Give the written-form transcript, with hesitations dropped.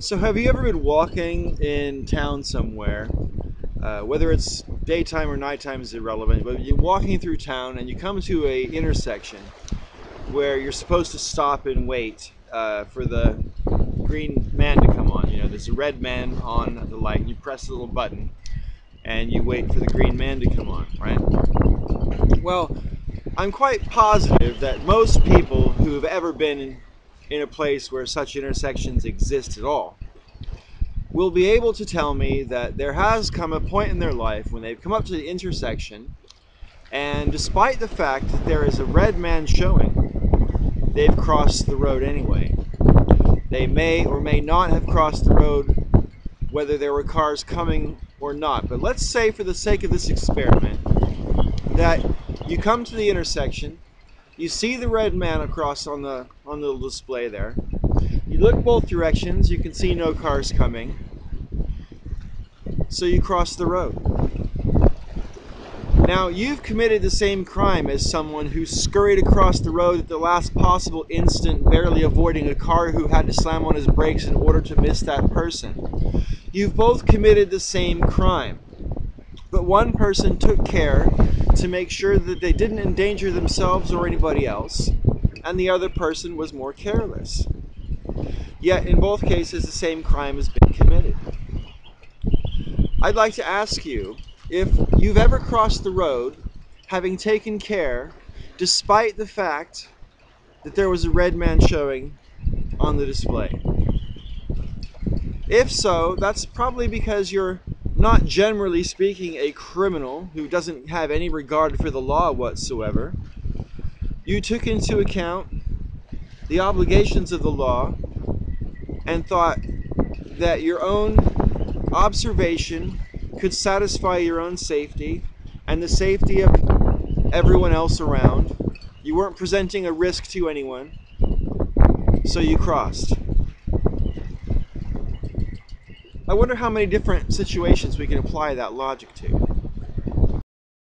So have you ever been walking in town somewhere, whether it's daytime or nighttime is irrelevant, but you're walking through town and you come to a intersection where you're supposed to stop and wait for the green man to come on. You know, there's a red man on the light, you press the little button and you wait for the green man to come on, right? Well, I'm quite positive that most people who have ever been in a place where such intersections exist at all will be able to tell me that there has come a point in their life when they've come up to the intersection, and despite the fact that there is a red man showing, they've crossed the road anyway. They may or may not have crossed the road whether there were cars coming or not, but let's say for the sake of this experiment that you come to the intersection, you see the red man across on the little display there. You look both directions, you can see no cars coming, so you cross the road. Now, you've committed the same crime as someone who scurried across the road at the last possible instant, barely avoiding a car who had to slam on his brakes in order to miss that person. You've both committed the same crime, but one person took care to make sure that they didn't endanger themselves or anybody else, and the other person was more careless. Yet, in both cases, the same crime has been committed. I'd like to ask you if you've ever crossed the road having taken care, despite the fact that there was a red man showing on the display. If so, that's probably because you're not, generally speaking, a criminal who doesn't have any regard for the law whatsoever. You took into account the obligations of the law and thought that your own observation could satisfy your own safety and the safety of everyone else around. You weren't presenting a risk to anyone, so you crossed. I wonder how many different situations we can apply that logic to.